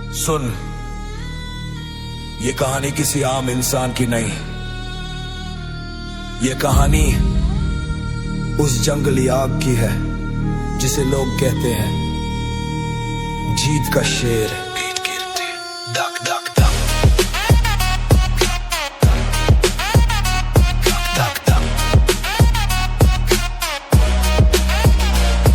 सुन, ये कहानी किसी आम इंसान की नहीं। ये कहानी उस जंगली आग की है जिसे लोग कहते हैं जीत का शेर। बीट गिरती धक धक धक धक धक।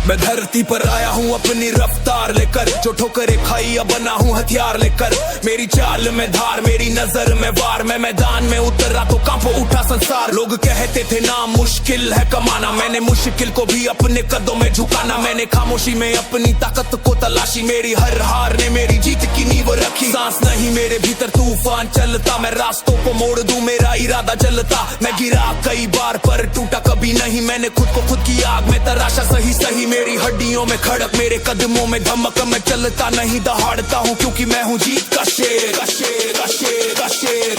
मैं धरती पर आया हूँ अपनी रफ्तार लेकर, जो ठोकरें खाई अब बना हूँ हथियार लेकर। मेरी चाल में धार, मेरी नजर में वार, मैं मैदान में उतरा तो कांप उठा संसार। लोग कहते थे ना मुश्किल है कमाना, मैंने मुश्किल को भी अपने कदमों में झुकाना। मैंने खामोशी में अपनी ताकत को तलाशी, मेरी हर हार ने मेरी जीत की नींव रखी। सांस नहीं मेरे भीतर तूफान चलता, मैं रास्तों को मोड़ दूं मेरा इरादा जलता। मैं गिरा कई बार पर टूटा कभी नहीं, मैंने खुद को खुद की आग में तराशा सही सही। मेरी हड्डियों में खड़क, मेरे कदमों में धमक, मैं चलता नहीं दहाड़ता हूँ क्योंकि मैं हूँ जीत का शेर। का शेर, का शेर, का शेर,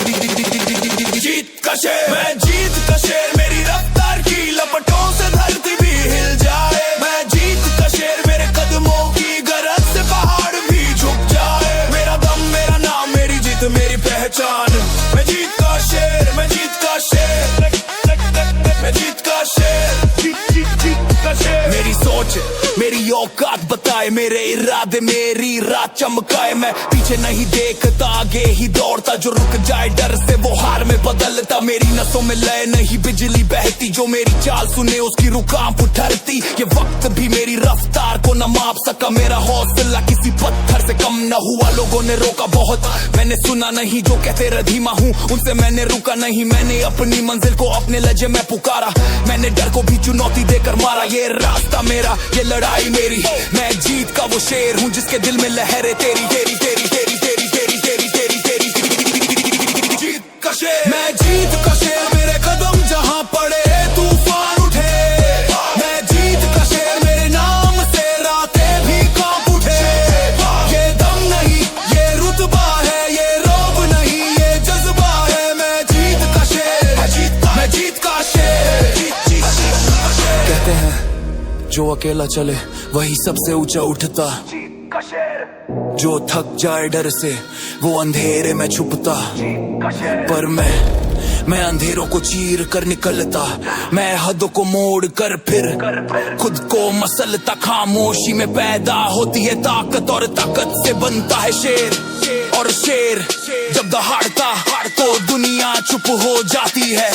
जीत का शेर। मैं जीत का शेर, मेरी रफ्तार की लपटों से धरती भी हिल जाए। मैं जीत का शेर, मेरे कदमों की गरज से पहाड़ भी झुक जाए। मेरा दम, मेरा नाम, मेरी जीत, मेरी पहचान। मैं जीत का शेर, मैं जीत का शेर, मैं जीत का शेर, जीत का शेर। मेरी सोच, मेरी औकात बताए, मेरे इरादे मेरी रात चमकाए। मैं पीछे नहीं देखता, आगे ही दौड़ता, जो रुक जाए डर से वो हार में बदलता। मेरी नसों में लय नहीं बिजली बहती, जो मेरी चाल सुने उसकी रुकाम उठरती। ये वक्त भी मेरी रफ्तार को न माप सका, मेरा हौसला किसी पत्थर से कम न हुआ। लोगों ने रोका बहुत, मैंने सुना नहीं, जो कहते रधीमा हूँ उनसे मैंने रुका नहीं। मैंने अपनी मंजिल को अपने लहजे में पुकारा, मैंने डर को भी चुनौती देकर मारा। ये रास्ता मेरा, ये लड़ाई मेरी, मैं जीत का वो शेर हूँ जिसके दिल में लहरें तेरी तेरी तेरी तेरी तेरी तेरी तेरी तेरी तेरी। जीत का शेर, मैं जीत का शेर, मेरे कदम जहाँ पड़े तूफान उठे। मैं जीत का शेर, मेरे नाम से रातें भी कांप उठे। ये दम नहीं, ये रुतबा है, ये रौब नहीं, ये जज्बा है। मैं जीत का शेर, मैं जीत का शेर। कहते हैं जो अकेला चले वही सबसे ऊंचा उठता, जो थक जाए डर से वो अंधेरे में छुपता। पर मैं अंधेरों को चीर कर निकलता, मैं हदों को मोड़ कर फिर खुद को मसलता। खामोशी में पैदा होती है ताकत, और ताकत से बनता है शेर। और शेर जब दहाड़ता तो दुनिया चुप हो जाती है।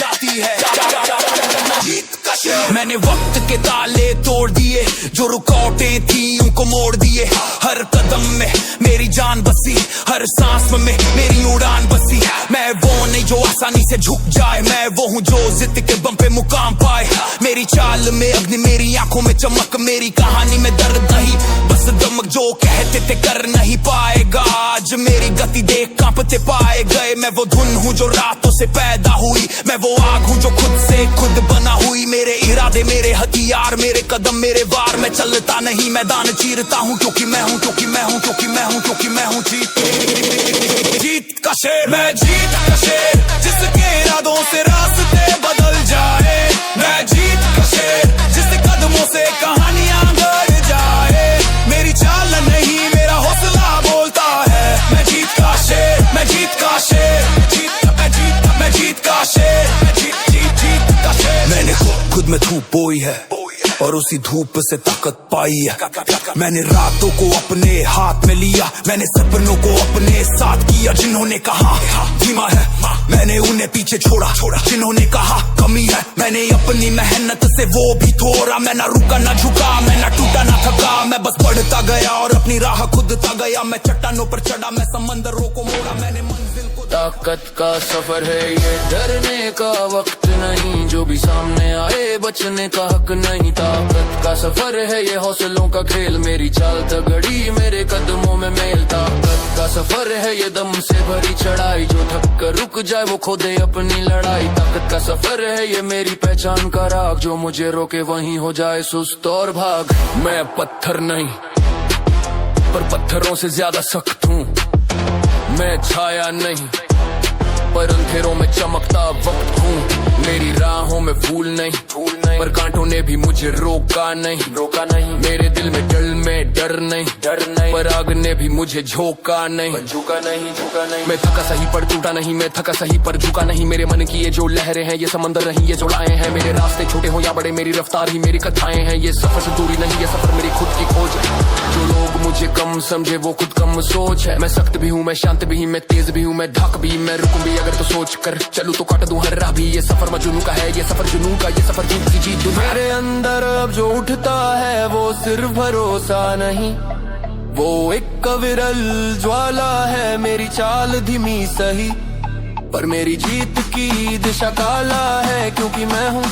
मैंने वक्त के ताले तोड़ दिए, जो रुकावटें थी उनको मोड़ दिए। हर कदम में मेरी जान बसी, हर सांस में मेरी उड़ान बसी। मैं वो नहीं जो आसानी से झुक जाए, मैं वो हूँ जो जिद के बम पे मुकाम पाए। मेरी चाल में अग्नि, मेरी आंखों में चमक, मेरी कहानी में दर्द नहीं बस दमक। जो कहते थे कर नहीं पाएगा, आज मेरी गति देख कांपते पाए गए। मैं वो धुन हूँ जो रातों से पैदा हुई, मैं वो आग हूँ जो खुद से खुद बना हुई। मेरे इरादे, मेरे हथियार, मेरे कदम, मेरे वार। मैं चलता नहीं, मैदान चीरता हूँ क्योंकि मैं हूँ, क्योंकि मैं हूँ, क्योंकि मैं हूँ, क्योंकि मैं हूँ जीत का शेर। मैं जीत का शेर, जिसके इरादों से रास्ते बदल जाए। मैं जीत का शेर, जिसके कदमों से कहानियां गढ़ जाए। मेरी चाल नहीं, मेरा हौसला बोलता है मैं जीत का शेर, मैं जीत का शेर, मैं जीत का शेर, जीत का शेर। मैंने खुद में धूप बोई है और उसी धूप से ताकत पाई है। मैंने रातों को अपने हाथ में लिया, मैंने सपनों को अपने साथ किया। जिन्होंने कहा धीमा है, मैंने उन्हें पीछे छोड़ा। जिन्होंने कहा कमी है, मैंने अपनी मेहनत से वो भी तोड़ा। मैं ना रुका ना झुका, मैं ना टूटा ना थका, मैं बस बढ़ता गया और अपनी राह खुदता गया। मैं चट्टानों पर चढ़ा, मैं समंदरों को मोड़ा, मैंने मंजिल को। ताकत का सफर है ये, डरने का वक्त नहीं, जो भी सामने आए बचने का हक नहीं। ताकत का सफर है ये, हौसलों का खेल, मेरी चाल तगड़ी, मेरे कदमों में मेल। ताकत का सफर है ये, दम से भरी चढ़ाई, जो थक कर रुक जाए वो खोदे अपनी लड़ाई। ताकत का सफर है ये, मेरी पहचान का राग, जो मुझे रोके वहीं हो जाए सुस्त और भाग। मैं पत्थर नहीं पर पत्थरों से ज्यादा सख्त हूँ। मैं छाया नहीं पर अंधेरों में चमकता वक्त हूँ। मेरी राहों में फूल नहीं पर कांटों ने भी मुझे रोका नहीं। मेरे दिल में डल में डर नहीं पर आग ने भी मुझे झोंका नहीं, झुका नहीं। मैं थका सही पर टूटा नहीं, मैं थका सही पर झुका नहीं। मेरे मन की ये जो लहरें हैं ये समंदर नहीं ये जुड़ाए हैं। मेरे रास्ते छोटे हो या बड़े मेरी रफ्तार ही मेरी कथाएं हैं। ये सफर से दूरी नहीं ये सफर मेरी खुद की खोज है। जो लोग मुझे कम समझे वो खुद कम सोच है। मैं सख्त भी हूँ, मैं शांत भी, मैं तेज भी हूँ, मैं ढाक भी, मैं रुकूं भी अगर तो सोच कर चलूं तो काट दूं हर राह भी। ये सफर मजनू का है, ये सफर जुनून का, ये सफर जीत की जीत दूं। मेरे अंदर अब जो उठता है वो सिर्फ भरोसा नहीं, वो एक विरल ज्वाला है। मेरी चाल धीमी सही पर मेरी जीत की दिशा काला है, क्योंकि मैं हूँ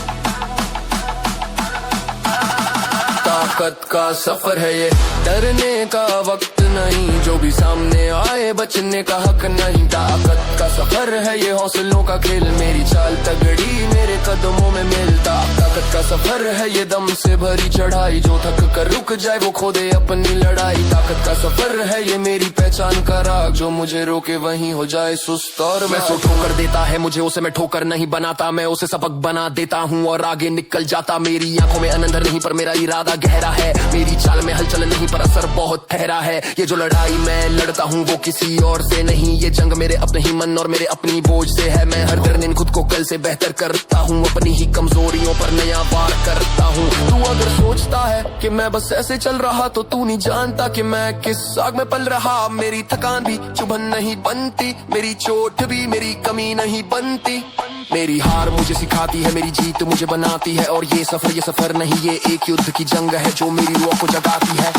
ताकत का सफर है ये, डरने का वक्त नहीं। जो भी सामने आए बचने का हक नहीं। ताकत का सफर है ये, हौसलों का खेल। मेरी चाल तगड़ी मेरे कदमों में मिलता। ताकत का सफर है ये, दम से भरी चढ़ाई। जो थक कर रुक जाए वो खो दे अपनी लड़ाई। ताकत का सफर है ये, मेरी पहचान का राग। जो मुझे रोके वहीं हो जाए सुस्त और मैं सो ठोकर देता है मुझे, उसे मैं ठोकर नहीं बनाता। मैं उसे सबक बना देता हूँ और आगे निकल जाता। मेरी आंखों में अनंदर नहीं पर मेरा इरादा गहरा है। मेरी चाल में हलचल नहीं पर असर बहुत ठहरा है। ये जो लड़ाई मैं लड़ता हूँ वो किसी और से नहीं। ये जंग मेरे अपने ही मन और मेरे अपनी बोझ से है। मैं हर दिन खुद को कल से बेहतर करता हूँ। अपनी ही कमजोरियों पर नया वार करता हूँ। तू अगर सोचता है कि मैं बस ऐसे चल रहा तो तू नहीं जानता कि मैं किस आग में पल रहा। मेरी थकान भी चुभन नहीं बनती, मेरी चोट भी मेरी कमी नहीं बनती। मेरी हार मुझे सिखाती है, मेरी जीत मुझे बनाती है। और ये सफर नहीं ये एक युद्ध की जंग है जो मेरी रूह को जगाती है।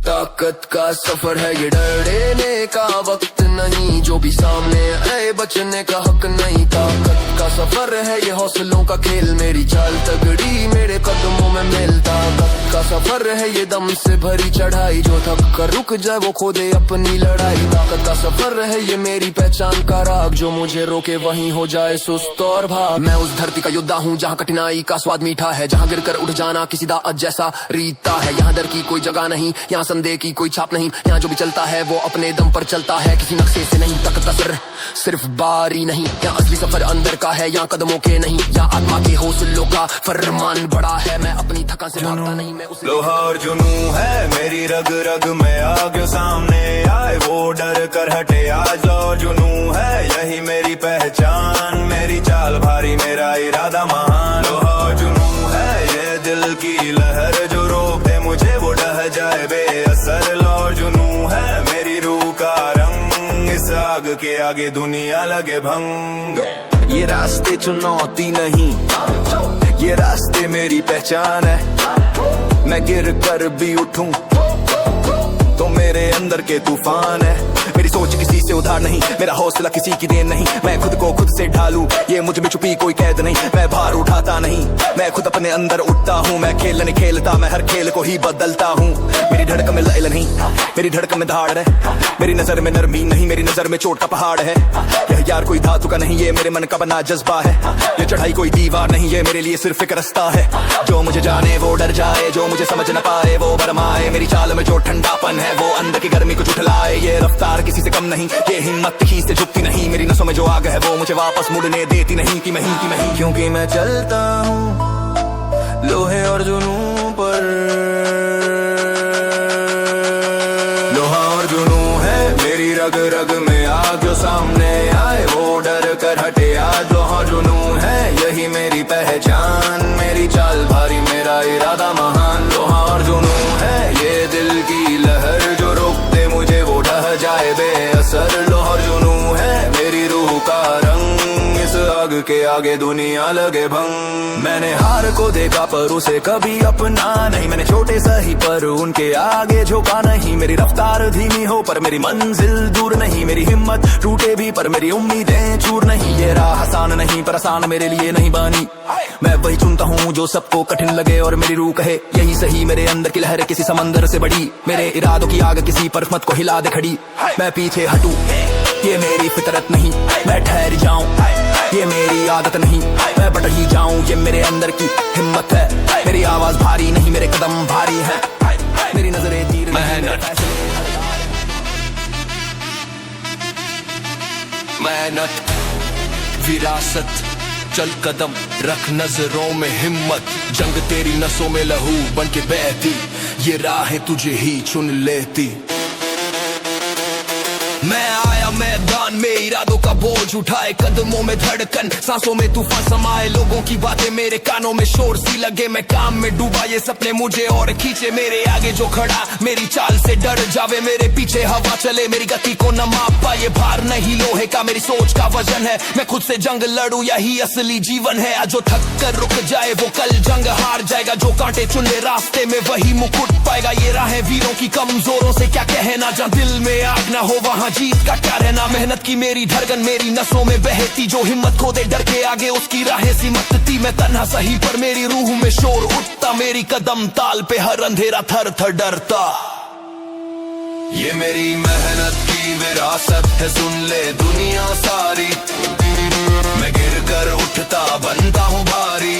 ताकत का सफर है ये, डरने का वक्त नहीं। जो भी सामने आए बचने का हक नहीं। ताकत का सफर है ये, हौसलों का खेल। मेरी चाल तगड़ी मेरे कदमों में मिलता। ताकत का सफर है ये, दम से भरी चढ़ाई। जो थक कर रुक जाए वो खो दे अपनी लड़ाई। ताकत का सफर है ये, मेरी पहचान का राग। जो मुझे रोके वहीं हो जाए सुस्त और भाग। मैं उस धरती का योद्धा हूँ जहाँ कठिनाई का स्वाद मीठा है। जहाँ गिर कर उठ जाना किसी दाअ जैसा रीता है। यहाँ डर की कोई जगह नहीं, यहाँ संदेह की कोई छाप नहीं। यहाँ जो भी चलता है वो अपने दम पर चलता है, किसी नक्शे से नहीं। ताकत का सर सिर्फ बारी नहीं, यहाँ असली सफर अंदर का है, यहाँ कदमों के नहीं। यहाँ आत्मा के हौसलों का फरमान बड़ा है। मैं अपनी थकान से भागता नहीं, मैं उसे लोहा और जुनू है मेरी रग रग में। आगे सामने आए वो डर कर हटे। आज और जुनू है यही मेरी पहचान। मेरी चाल भारी मेरा इरादा महान। लोहा और जुनू है ये दिल की लहर। जो रोके मुझे वो ढह जाए बेअसर। लोहा जुनू है मेरी रूह का रंग। इस आग के आगे दुनिया लगे भंग। ये रास्ते चुनौती नहीं, ये रास्ते मेरी पहचान है। मैं गिर कर भी उठूं तो मेरे अंदर के तूफान है। मेरी सोच किसी से उधार नहीं, मेरा हौसला किसी की देन नहीं। मैं खुद को खुद से ढालूं ये मुझ में छुपी कोई कैद नहीं। मैं भार उठाता नहीं, मैं खुद अपने अंदर उठता हूँ। मैं खेल नहीं खेलता, मैं हर खेल को ही बदलता हूँ। मेरी धड़कन में लय नहीं, मेरी धड़कन में धाड़ है। मेरी नजर में नरमी नहीं, मेरी नजर में चोट का पहाड़ है। यह यार कोई धातु का नहीं, ये मेरे मन का बना जज्बा है। ये चढ़ाई कोई दीवार नहीं, ये मेरे लिए सिर्फ एक रास्ता है। जो मुझे जाने वो डर जाए, जो मुझे समझ न पाए वो भरमाए। मेरी चाल में जो ठंडापन है वो अंदर की गर्मी को झुठलाए। ये रफ्तार किसी से कम नहीं, ये हिम्मत ही से झुकती नहीं। मेरी नसों में जो आग है वो मुझे वापस मुड़ने देती नहीं कि नहीं कि नहीं। क्योंकि मैं चलता हूँ लोहे और जुनून पर। लोहा और जुनून है मेरी रग रग में। आग जो सामने आए वो डर कर हटे। आज लोहा जुनून है यही मेरी पहचान। मेरी चाल भारी मेरा इरादा महान। लोहा और जुनून है ये दिल की लहर। जो रोकते मुझे वो ढह जाए बेअसर। लोहा जुनून है मेरी रूह का रंग। इस आग के आगे दुनिया लगे भंग। मैंने हार को देखा पर उसे कभी अपना नहीं। मैंने छोटे सही पर उनके आगे झुका नहीं। मेरी रफ्तार धीमी हो पर मेरी मंजिल दूर नहीं। मेरी हिम्मत टूटे भी पर मेरी उम्मीदें चूर नहीं। ये राह आसान नहीं पर आसान मेरे लिए नहीं बनी। मैं वही चुनता हूँ जो सबको कठिन लगे और मेरी रूह कहे यही सही। मेरे अंदर की लहर किसी समंदर से बड़ी। मेरे इरादों की आग किसी परमत को हिला दे खड़ी। मैं पीछे हटूं ये मेरी फितरत नहीं। मैं ठहर जाऊं ये मेरी आदत नहीं। मैं बढ़ ही जाऊं ये मेरे अंदर की हिम्मत है। मेरी आवाज भारी नहीं, मेरे कदम भारी है। मेरी नजरें तीर मेहनत विरासत चल कदम रख नजरों में हिम्मत। जंग तेरी नसों में लहू बन के बहती। ये राहें तुझे ही चुन लेती। मैं आया मैदान में इरादों का बोझ उठाए, कदमों में धड़कन सांसों में तूफान समाए, लोगों की बातें मेरे कानों में शोर सी लगे, मैं काम में डूबा ये सपने मुझे और खींचे, मेरे आगे जो खड़ा मेरी चाल से डर जावे, मेरे पीछे हवा चले मेरी गति को न माप पाए, भार नहीं लोहे का मेरी सोच का वजन है, मैं खुद से जंग लड़ूं यही असली जीवन है, आज जो थक कर रुक जाए वो कल जंग हार जाएगा, जो कांटे चुने रास्ते में वही मुकुट पाएगा, ये राहें वीरों की कमजोरों से क्या कहना, जहाँ दिल में आग ना हो वहाँ जीत का क्या रहना, मेहनत की मेरी धड़कन मेरी नसों में बहती, जो हिम्मत खो दे डर के आगे उसकी राहें सिमटती, मैं तन्हा सही पर मेरी रूह में शोर उठता, मेरी कदम ताल पे हर अंधेरा थर थर डरता। ये मेरी मेहनत की विरासत है, सुन ले दुनिया सारी, मैं गिर कर उठता बनता हूँ भारी,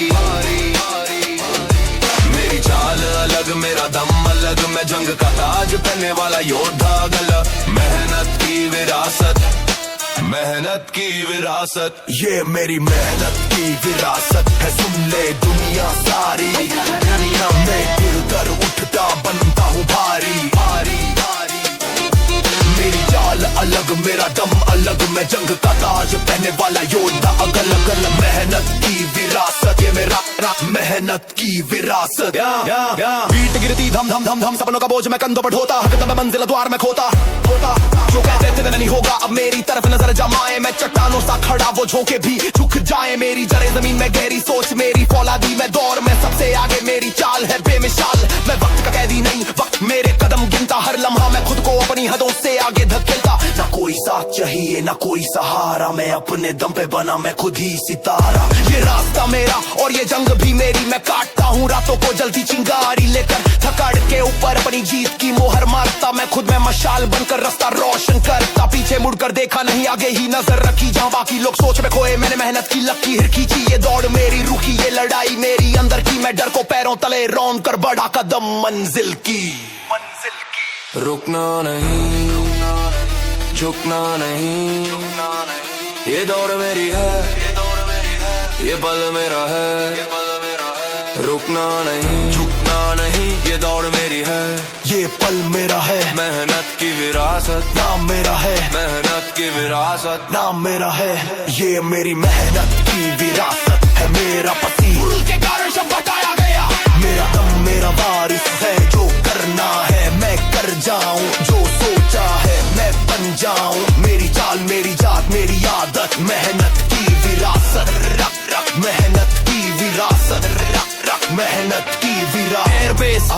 मेरी चाल अलग मेरा दम अलग, मैं जंग का ताज पहनने वाला योद्धा गला, मेहनत की विरासत, मेहनत की विरासत, ये मेरी मेहनत की विरासत है, सुन ले दुनिया सारी, मैं गिर कर उठता बनता हूँ भारी, मेरी चाल अलग मेरा दम अलग, मैं जंग का ताज पहने वाला योद्धा अगल अगल, मेहनत की विरासत, ये मेरा मेहनत की विरासत। पीठ गिरती धम धम धम धम, सपनों का बोझ मैं कंधों पर ढोता, हक मैं मंजिल द्वार में खोता, जो कहते थे नहीं होगा अब मेरी तरफ नजर जमाए, मैं चट्टानों सा खड़ा वो झोंके भी झुक जाए, मेरी जड़ें जमीन में गहरी सोच मेरी फौलादी, मैं दौर में सबसे आगे, मेरी चाल है बेमिसाल, मैं वक्त का कैदी नहीं वक्त मेरे कदम गिनता, हर लम्हा मैं खुद को अपनी हदों से आगे धकेलता, ना कोई साथ चाहिए ना कोई सहारा, मैं अपने दम पे बना मैं खुद ही सितारा, ये रास्ता मेरा और ये जंग भी मेरी, मैं काटता हूँ रातों को जल्दी चिंगारी लेकर, थकाड़ के ऊपर अपनी जीत की मोहर मारता, मैं खुद में मशाल बनकर रास्ता रोशन करता, पीछे मुड़कर देखा नहीं आगे ही नजर रखी, जहाँ बाकी लोग सोच में खोए मैंने मेहनत की लकीर खींची, ये दौड़ मेरी रुकी ये लड़ाई मेरी अंदर की, मैं डर को पैरों तले रौंद कर बढ़ा कदम मंजिल की। रुकना नहीं झुकना नहीं, ये दौड़ मेरी है ये पल मेरा है, रुकना नहीं झुकना नहीं, ये दौड़ मेरी है ये पल मेरा है, मेहनत की विरासत नाम मेरा है, मेहनत की विरासत नाम मेरा है, ये मेरी मेहनत की विरासत है, मेरा पसीने के कारण सब बटाया गया, मेरा दम मेरा वारिस है, जो करना है मैं कर जाऊं, जो सोचा है मैं बन जाऊं, मेरी चाल मेरी जात मेरी आदत, मेहनत की विरासत, रख रख मेहनत की विरासत, रख रख मेहनत की विरासत, एयरबेस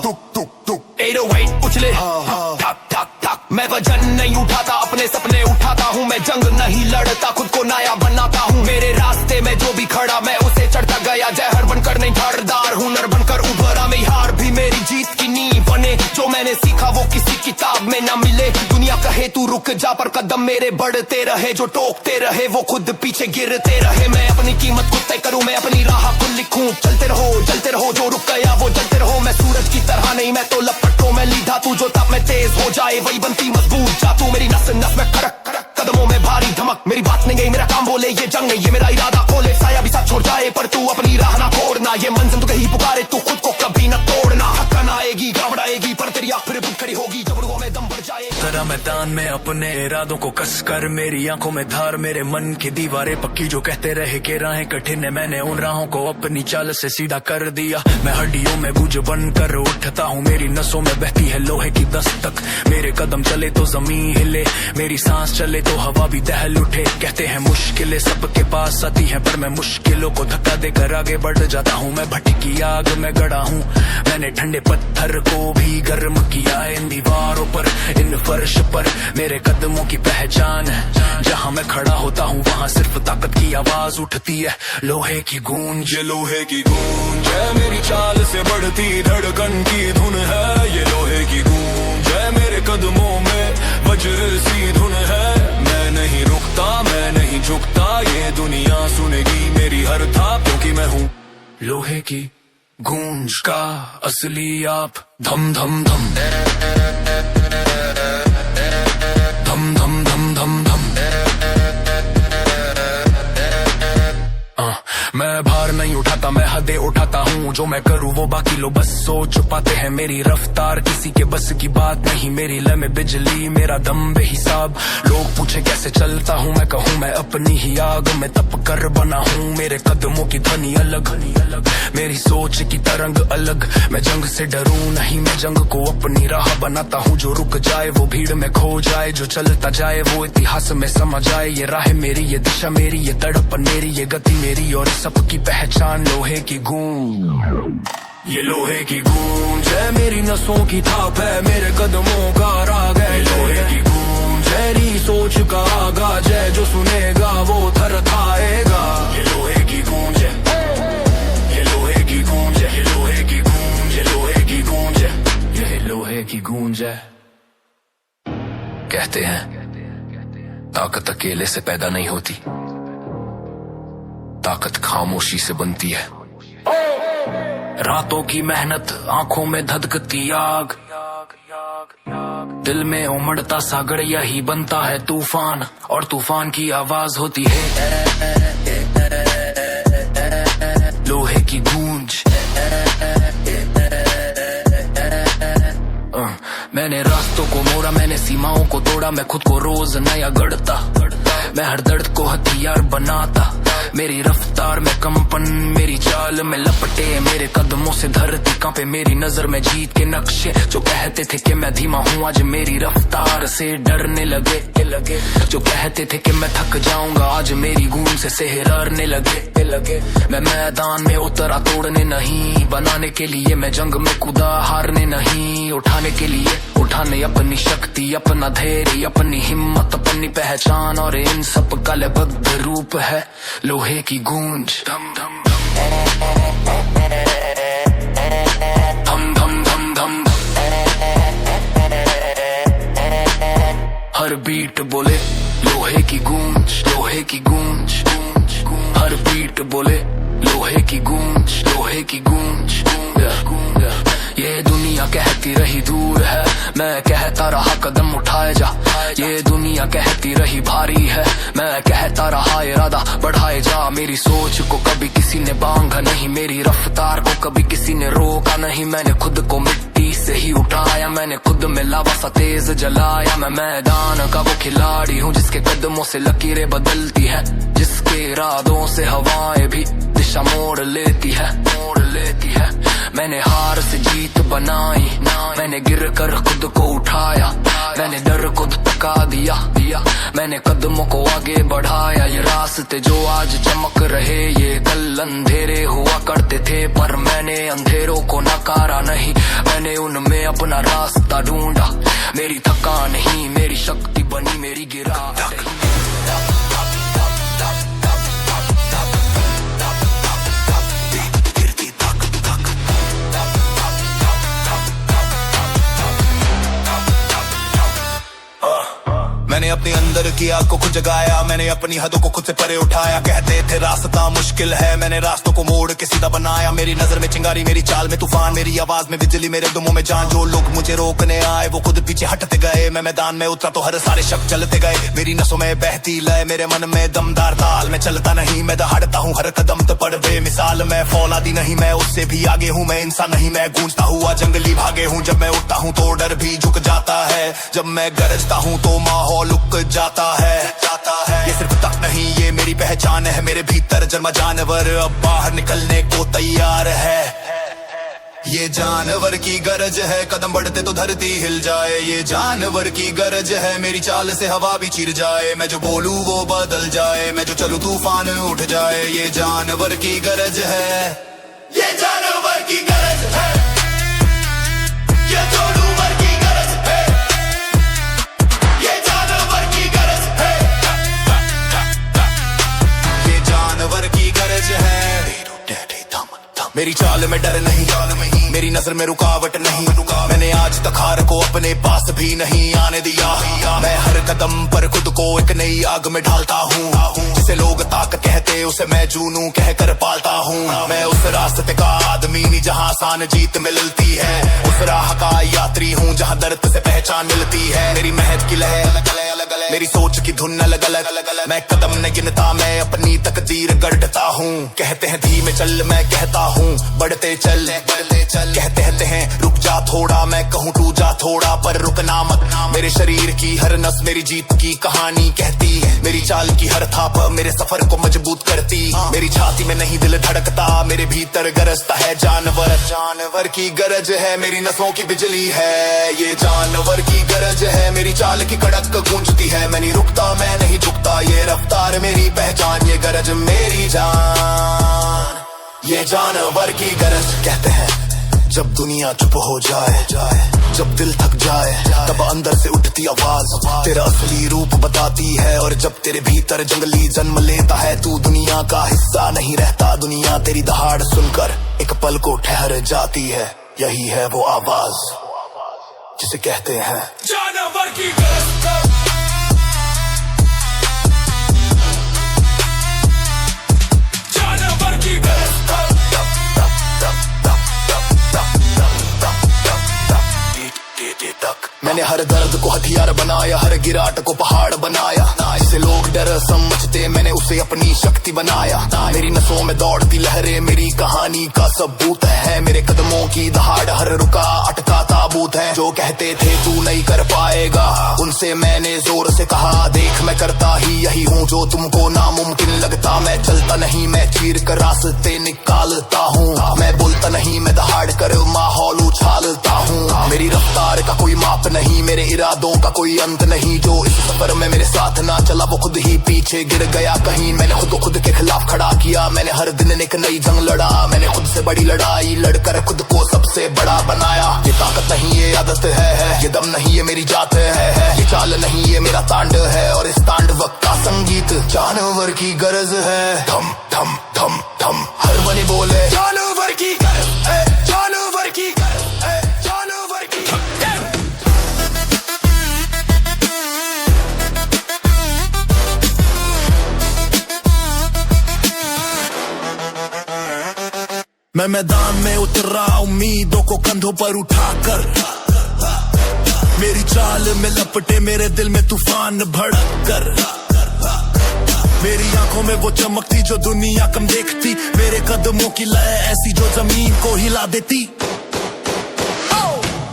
टुक टुक टुक 808 उछले ठक ठक ठक, मैं वजन नहीं उठाता अपने सपने उठाता हूँ, मैं जंग नहीं लड़ता खुद को नया बनाता हूँ, मेरे रास्ते में जो भी खड़ा मैं उसे चढ़ता गया, जहर बनकर नहीं धारदार हुनर बनकर उभरा, मेरी हार भी मेरी जीत की नींव बने, जो मैंने सीखा वो किसी किताब में न मिले, दुनिया कहे तू रुक जा पर कदम मेरे बढ़ते रहे, जो टोकते रहे वो खुद पीछे गिरते रहे, मैं अपनी कीमत खुद तय करूँ, मैं अपनी राह खुद लिखूं, चलते रहो जो रुक गया वो जलते रहो, मैं सूरज की तरह नहीं मैं तो लपटों में लीधा, तू जो तब में तेज हो जाए वही बनती मजबूत, जा तू मेरी नस नस में खड़क खड़क, कदमों में भारी धमक, मेरी बात नहीं गई मेरा काम बोले, ये जंग नहीं ये मेरा इरादा खोले, साया भी साथ छोड़ जाए पर तू अपनी राह ना छोड़ना, ये मंजिल तो कहीं पुकारे तू खुद को कभी न तोड़ना, थकन आएगी घबराएगी पर तेरी आँख फिर खड़ी होगी, जब रुओं में दम बढ़ जाए, तेरा मैदान में अपने इरादों को कस कर, मेरी आंखों में धार मेरे मन की दीवारें पक्की, जो कहते रहे कि राहें कठिन है मैंने उन राहों को अपनी चाल से सीधा कर दिया, मैं हड्डियों में गुज बन कर उठता हूँ, मेरी नसों में बहती है लोहे की दस्तक, मेरे कदम चले तो जमीन हिले, मेरी सांस चले तो हवा भी दहल उठे, कहते हैं मुश्किलें सबके पास आती हैं पर मैं मुश्किलों को धक्का देकर आगे बढ़ जाता हूँ, मैं भटकी आग में गड़ा हूँ, मैंने ठंडे पत्थर को भी गर्म किया, इन दीवारों पर इन फर्श पर मेरे कदमों की पहचान है, जहाँ मैं खड़ा होता हूँ वहाँ सिर्फ ताकत की आवाज उठती है, लोहे की गूंज, ये लोहे की गूंज है, मेरी चाल से बढ़ती धड़कन की धुन है, ये लोहे की गूंज है, मेरे कदमों में वज्र सी धुन है, मैं नहीं रुकता मैं नहीं झुकता, ये दुनिया सुनेगी मेरी हर था, क्योंकि मैं हूँ लोहे की गूंज का असली आप, धम धम धम धम धम धम धम धम, मैं भार नहीं उठाता, मैं हदें उठाता हूँ। जो मैं करूँ वो बाकी लोग बस सोच पाते हैं। मेरी रफ्तार किसी के बस की बात नहीं, मेरी लय में बिजली मेरा दम बेहिसाब। लोग पूछे कैसे चलता हूँ, मैं कहूँ मैं अपनी ही आग में तप कर बना हूँ। मेरे कदमों की ध्वनि अलग, मेरी सोच की तरंग अलग। मैं जंग से डरूं नहीं, मैं जंग को अपनी राह बनाता हूँ। जो रुक जाए वो भीड़ में खो जाए, जो चलता जाए वो इतिहास में समा जाए। ये राह मेरी, ये दिशा मेरी, ये तड़पन मेरी, ये गति मेरी और सबकी पहचान लोहे की गूंज। ये लोहे की गूंज है, मेरी नसों की थाप है, मेरे कदमों का राग है। लोहे की गूंज मेरी सोच का आगाज है, जो सुनेगा वो थर खाएगा। ये लोहे की गूंज है, ये लोहे की गूंज है, ये लोहे की गूंज, ये लोहे की गूंज है, ये लोहे की गूंज है। कहते हैं ताकत अकेले से पैदा नहीं होती, ताकत खामोशी से बनती है। रातों की मेहनत, आंखों में धधकती आग, दिल में उमड़ता सागर, यही बनता है तूफान। और तूफान की आवाज होती है लोहे की गूंज। मैंने रास्तों को मोड़ा, मैंने सीमाओं को तोड़ा, मैं खुद को रोज नया गढ़ता। मैं हर दर्द को हथियार बनाता, मेरी रफ्तार में कंपन, मेरी चाल में लपटे, मेरे कदमों से धरती कांपे, मेरी नजर में जीत के नक्शे। जो कहते थे कि मैं धीमा हूँ, आज मेरी रफ्तार से डरने लगे। जो कहते थे कि मैं थक जाऊंगा, आज मेरी गूंज से सहरारने लगे। मैं मैदान में उतरा तोड़ने नहीं, बनाने के लिए मैं जंग में कूदा हारने नहीं। उठाने के लिए उठाने अपनी शक्ति, अपना धैर्य, अपनी हिम्मत, अपनी पहचान, और इन सब का लयबद्ध रूप है लोहे की गूंज। धम धम धम धम धम धम, हर बीट बोले लोहे की गूंज, लोहे की गूंज, हर बीट बोले लोहे की गूंज, लोहे की गूंज। ये दुनिया कहती रही दूर है, मैं कहता रहा कदम उठाए जा। ये दुनिया कहती रही भारी है, मैं कहता रहा इरादा बढ़ाए जा। मेरी सोच को कभी किसी ने बांधा नहीं, मेरी रफ्तार को कभी किसी ने रोका नहीं। मैंने खुद को मिट्टी से ही उठाया, मैंने खुद में लावा सा तेज जलाया। मैं मैदान का वो खिलाड़ी हूँ, जिसके कदमों से लकीरें बदलती है, जिसके इरादों से हवाएं भी दिशा मोड़ लेती है। मैंने हार से जीत बनाई, मैंने गिर कर खुद को उठाया, मैंने डर को धक्का दिया, मैंने कदमों को आगे बढ़ाया। ये रास्ते जो आज चमक रहे, ये कल अंधेरे हुआ करते थे, पर मैंने अंधेरों को नकारा नहीं, मैंने उनमें अपना रास्ता ढूंढा। मेरी थकान ही मेरी शक्ति बनी, मेरी गिरावट ही। मैंने अपने अंदर की आग को खुद जगाया, मैंने अपनी हदों को खुद से परे उठाया। कहते थे रास्ता मुश्किल है, मैंने रास्तों को मोड़ के सीधा बनाया। मेरी नजर में चिंगारी, मेरी चाल में तूफान, मेरी आवाज में बिजली, मेरे दुमों में जान। जो लोग मुझे रोकने आए वो खुद पीछे हटते गए। मैं मैदान में उतरा तो हर सारे शक चलते गए। मेरी नसों में बहती लय, मेरे मन में दमदार ताल। मैं चलता नहीं, मैं दहाड़ता हूँ हर कदम तो पड़ बेमिसाल। मैं फौलादी नहीं, मैं उससे भी आगे हूँ, मैं इंसान नहीं, मैं गूंजता हुआ जंगली भागे हूँ। जब मैं उठता हूँ तो डर भी झुक जाता है, जब मैं गरजता हूँ तो माहौल लुक जाता है। ये सिर्फ तक नहीं, ये मेरी पहचान है, मेरे भीतर जन्मा जानवर अब बाहर निकलने को तैयार है। ये जानवर की गरज है, कदम बढ़ते तो धरती हिल जाए। ये जानवर की गरज है, मेरी चाल से हवा भी चिर जाए। मैं जो बोलूं वो बदल जाए, मैं जो चलूं तूफान उठ जाए। ये जानवर की गरज है, ये जानवर की गरज है, ये जानवर की गरज है, ये जानवर की गरज है, ये जानवर की गरज है। मेरी चाल में डर नहीं, मेरी नजर में रुकावट नहीं। मैंने आज तक हार को अपने पास भी नहीं आने दिया। मैं हर कदम पर खुद को एक नई आग में ढालता हूँ। जिसे लोग ताकत कहते उसे मैं जुनून कहकर पालता हूँ। मैं उस रास्ते का आदमी नहीं जहाँ आसान जीत मिलती है, उस राह का यात्री हूँ जहाँ दर्द से पहचान मिलती है। मेरी मेहनत की लहर अलग अलग मेरी सोच की धुन अलग अलग, मैं कदम न गिनता, मैं अपनी तकदीर गढ़ता हूँ। कहते हैं धीमे चल, मैं कहता हूँ बढ़ते चल। कहते हैं रुक जा थोड़ा, मैं कहूँ टू जा थोड़ा, पर रुकना मत। मेरे शरीर की हर नस मेरी जीत की कहानी कहती, मेरी चाल की हर थाप मेरे सफर को मजबूत करती। मेरी छाती में नहीं दिल धड़कता, मेरे भीतर गरजता है जानवर। जानवर की गरज है, मेरी नसों की बिजली है, ये जानवर की गरज है, मेरी चाल की कड़क गूंजती है। मैं नहीं रुकता, मैं नहीं झुकता, ये रफ्तार मेरी पहचान, ये गरज मेरी जान, ये जानवर की गरज। कहते हैं जब दुनिया चुप हो जाए, जब दिल थक जाए, तब अंदर से उठती आवाज तेरा असली रूप बताती है। और जब तेरे भीतर जंगली जन्म लेता है, तू दुनिया का हिस्सा नहीं रहता। दुनिया तेरी दहाड़ सुनकर एक पल को ठहर जाती है। यही है वो आवाज जिसे कहते हैं जानवर की गरज। जानवर की गरज। मैंने हर दर्द को हथियार बनाया, हर गिराट को पहाड़ बनाया। जिसे लोग डर समझते, मैंने उसे अपनी शक्ति बनाया। मेरी नसों में दौड़ती लहरें मेरी कहानी का सबूत है। मेरे कदमों की दहाड़ हर रुका अटका ताबूत है। जो कहते थे तू नहीं कर पाएगा, उनसे मैंने जोर से कहा देख मैं करता ही यही हूँ जो तुमको नामुमकिन लगता। मैं चलता नहीं, मैं चीर कर रास्ते निकालता हूँ। मैं बोलता नहीं, मैं दहाड़ कर माहौल उछालता हूँ। मेरी रफ्तार का कोई माप नहीं, मेरे इरादों का कोई अंत नहीं। जो इस सफर में मेरे साथ ना चला, वो खुद ही पीछे गिर गया कहीं। मैंने खुद के खिलाफ खड़ा किया, मैंने हर दिन एक नई जंग लड़ा। मैंने खुद से बड़ी लड़ाई लड़कर खुद को सबसे बड़ा बनाया। ये ताकत नहीं, ये आदत है, ये दम नहीं, ये मेरी जात है। ये चाल नहीं, ये मेरा तांडव है, और इस तांडव का संगीत जानवर की गरज है। धम धम धम धम हर बनी बोले जानवर की गरज है, जानवर की गरज है, जानवर की। मैं मैदान में उतरा उम्मीदों को कंधों पर उठाकर। मेरी चाल में लपटे मेरे दिल में तूफान भड़क कर। मेरी आंखों में वो चमकती जो दुनिया कम देखती। मेरे कदमों की लय ऐसी जो जमीन को हिला देती।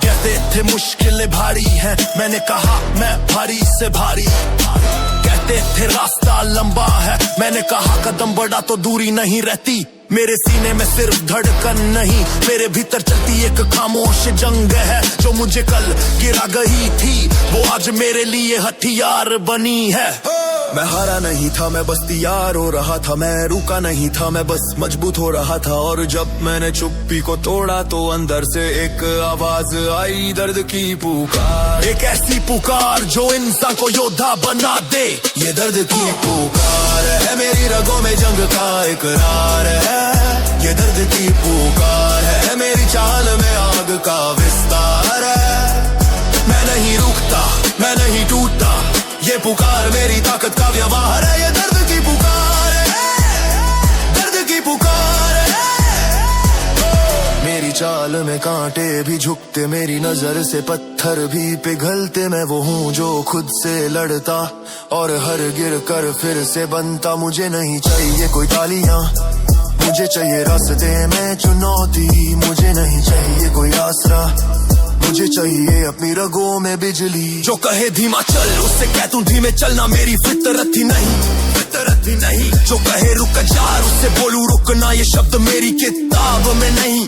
कहते थे मुश्किलें भारी हैं, मैंने कहा मैं भारी से भारी। कहते थे रास्ता लंबा है, मैंने कहा कदम बढ़ा तो दूरी नहीं रहती। मेरे सीने में सिर्फ धड़कन नहीं, मेरे भीतर चलती एक खामोश जंग है। जो मुझे कल गिरा गई थी, वो आज मेरे लिए हथियार बनी है। मैं हारा नहीं था, मैं बस तैयार हो रहा था। मैं रुका नहीं था, मैं बस मजबूत हो रहा था। और जब मैंने चुप्पी को तोड़ा तो अंदर से एक आवाज आई, दर्द की पुकार। एक ऐसी पुकार जो इंसान को योद्धा बना दे। ये दर्द की पुकार है, मेरी रगों में जंग का इकरार है। ये दर्द की पुकार है, मेरी चाल में आग का विस्तार है। मैं नहीं रुकता, मैं नहीं टूटता, ये पुकार मेरी ताकत का व्यवहार है। ये दर्द की पुकार है, दर्द की पुकार है। मेरी चाल में कांटे भी झुकते, मेरी नजर से पत्थर भी पिघलते। मैं वो हूँ जो खुद से लड़ता और हर गिर कर फिर से बनता। मुझे नहीं चाहिए कोई तालियां, मुझे चाहिए रास्ते में चुनौती। मुझे नहीं चाहिए कोई आसरा, मुझे चाहिए अपनी रगों में बिजली। जो कहे धीमा चल, उससे कह तू धीमे चलना, मेरी फितरत ही नहीं, फितरत ही नहीं। जो कहे रुक जा, उससे बोलूं रुकना, ये शब्द मेरी किताब में नहीं।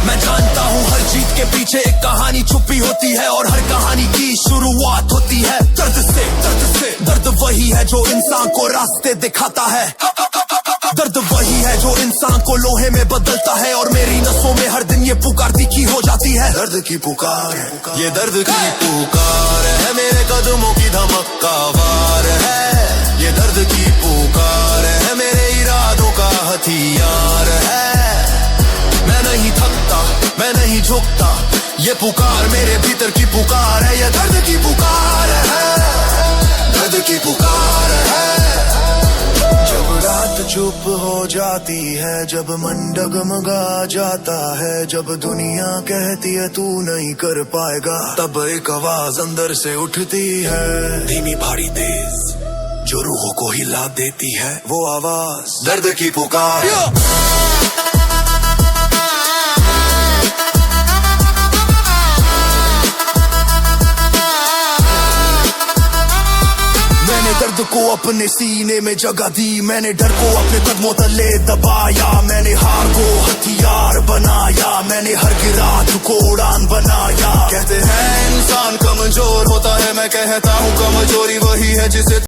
मैं जानता हूँ हर जीत के पीछे एक कहानी छुपी होती है, और हर कहानी की शुरुआत होती है दर्द से। दर्द से, दर्द वही है जो इंसान को रास्ते दिखाता है। दर्द वही है जो इंसान को लोहे में बदलता है। और मेरी नसों में हर दिन ये पुकार तीखी हो जाती है। दर्द की पुकार, ये दर्द की पुकार है, मेरे कदमों की धमक का वार है। ये दर्द की पुकार है, मेरे इरादों का हथियार है। मैं नहीं थकता, मैं नहीं झुकता, ये पुकार मेरे भीतर की पुकार है। ये दर्द की पुकार है, दर्द की पुकार है। जब रात चुप हो जाती है जब मन डगमगा जाता है, जब दुनिया कहती है तू नहीं कर पाएगा, तब एक आवाज अंदर से उठती है, धीमी भारी तेज जो रूहों को हिला देती है, वो आवाज दर्द की पुकार। मैंने दर्द को अपने सीने में जगह दी, मैंने डर को अपने कदमों तले दबाया, मैंने हार को हथियार बनाया, मैंने हर गिराज को उड़ान बनाया। कहते हैं इंसान कमजोर होता है, मैं कहता हूँ कमजोरी वही है जिसे